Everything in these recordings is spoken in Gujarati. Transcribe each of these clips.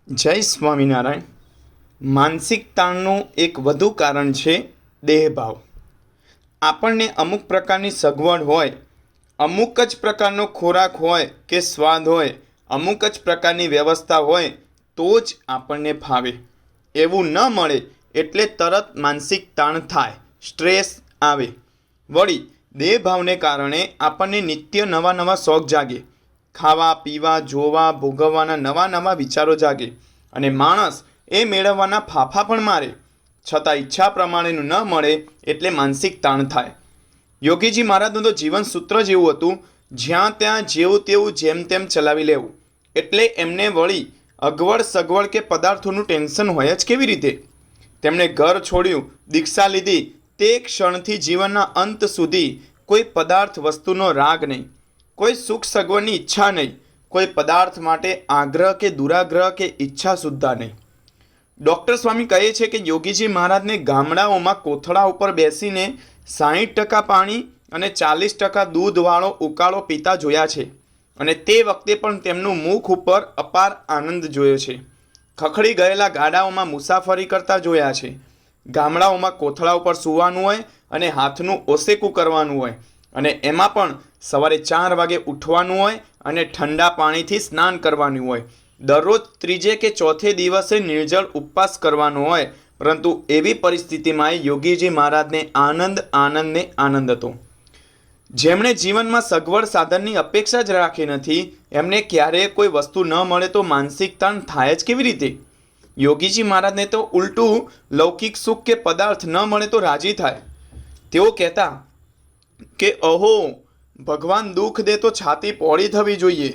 જય સ્વામિનારાયણ। માનસિક તાણનું એક વધુ કારણ છે દેહભાવ। આપણને અમુક પ્રકારની સગવડ હોય, અમુક જ પ્રકારનો ખોરાક હોય કે સ્વાદ હોય, અમુક જ પ્રકારની વ્યવસ્થા હોય તો જ આપણને ફાવે। એવું ન મળે એટલે તરત માનસિક તાણ થાય, સ્ટ્રેસ આવે। વળી દેહભાવને કારણે આપણને નિત્ય નવા નવા શોખ જાગે, ખાવા પીવા જોવા ભોગવવાના નવા નવા વિચારો જાગે અને માણસ એ મેળવવાના ફાફા પણ મારે, છતાં ઈચ્છા પ્રમાણેનું ન મળે એટલે માનસિક તાણ થાય। યોગીજી મહારાજનું તો જીવન સૂત્ર જેવું હતું, જ્યાં ત્યાં જેવું તેવું જેમ તેમ ચલાવી લેવું। એટલે એમને વળી અગવડ સગવડ કે પદાર્થોનું ટેન્શન હોય જ કેવી રીતે? તેમણે ઘર છોડ્યું, દીક્ષા લીધી, તે ક્ષણથી જીવનના અંત સુધી કોઈ પદાર્થ વસ્તુનો રાગ નહીં, કોઈ સુખ સગવડની ઈચ્છા નહીં, કોઈ પદાર્થ માટે આગ્રહ કે દુરાગ્રહ કે ઈચ્છા સુદ્ધા નહીં। ડૉક્ટર સ્વામી કહે છે કે યોગીજી મહારાજને ગામડાઓમાં કોથળા ઉપર બેસીને 60% પાણી અને 40% દૂધવાળો ઉકાળો પીતા જોયા છે અને તે વખતે પણ તેમનું મુખ ઉપર અપાર આનંદ જોયો છે। ખખડી ગયેલા ગાડાઓમાં મુસાફરી કરતા જોયા છે। ગામડાઓમાં કોથળા ઉપર સૂવાનું હોય અને હાથનું ઓસેકું કરવાનું હોય અને એમાં પણ સવારે 4 વાગે ઉઠવાનું હોય અને ઠંડા પાણીથી સ્નાન કરવાનું હોય। દરરોજ ત્રીજે કે ચોથે દિવસે નિર્જળ ઉપવાસ કરવાનો હોય, પરંતુ એવી પરિસ્થિતિમાં યોગીજી મહારાજને આનંદ આનંદ ને આનંદ હતો। જેમણે જીવનમાં સગવડ સાધનની અપેક્ષા જ રાખી નથી, એમને ક્યારેય કોઈ વસ્તુ ન મળે તો માનસિક તાણ થાય જ કેવી રીતે? યોગીજી મહારાજને તો ઉલટું લૌકિક સુખ કે પદાર્થ ન મળે તો રાજી થાય। તેઓ કહેતા કે અહો, ભગવાન દુઃખ દે તો છાતી પહોળી થવી જોઈએ,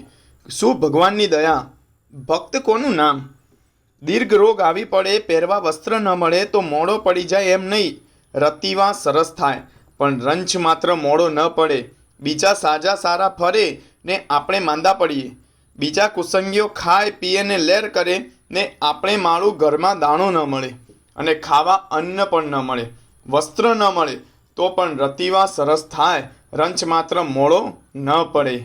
શું ભગવાનની દયા! ભક્ત કોનું નામ? દીર્ઘ રોગ આવી પડે, પહેરવા વસ્ત્ર ન મળે તો મોડો પડી જાય એમ નહીં, રતિવા સરસ થાય પણ રંચ માત્ર મોડો ન પડે। બીજા સાજા સારા ફરે ને આપણે માંદા પડીએ, બીજા કુસંગીઓ ખાય પીએ ને લેર કરે ને આપણે માળું ઘરમાં દાણો ન મળે અને ખાવા અન્ન પણ ન મળે, વસ્ત્ર ન મળે તો પણ રતિવા સરસ થાય, રંચ માત્ર મોડો ન પડે।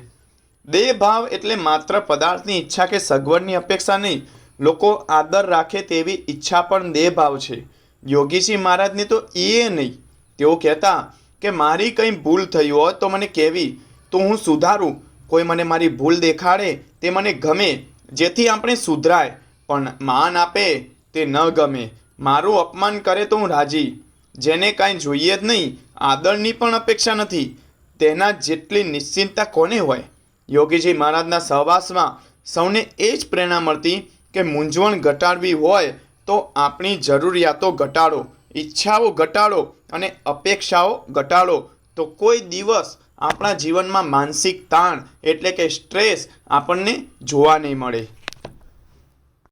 દેહ ભાવ એટલે માત્ર પદાર્થની ઈચ્છા કે સગવડની અપેક્ષા નહીં, લોકો આદર રાખે તેવી ઈચ્છા પણ દેહ ભાવ છે। યોગીજી મહારાજની તો એ નહીં। તેઓ કહેતા કે મારી કંઈ ભૂલ થઈ હોય તો મને કહેવી, તો હું સુધારું। કોઈ મને મારી ભૂલ દેખાડે તે મને ગમે, જેથી આપણે સુધરાય, પણ માન આપે તે ન ગમે, મારું અપમાન કરે તો હું રાજી। જેને કાંઈ જોઈએ જ નહીં, આદરની પણ અપેક્ષા નથી, તેના જેટલી નિશ્ચિંતતા કોને હોય? યોગીજી મહારાજના સહવાસમાં સૌને એ જ પ્રેરણા મળતી કે મૂંઝવણ ઘટાડવી હોય તો આપણી જરૂરિયાતો ઘટાડો, ઈચ્છાઓ ઘટાડો અને અપેક્ષાઓ ઘટાડો, તો કોઈ દિવસ આપણા જીવનમાં માનસિક તાણ એટલે કે સ્ટ્રેસ આપણને જોવા નહીં મળે।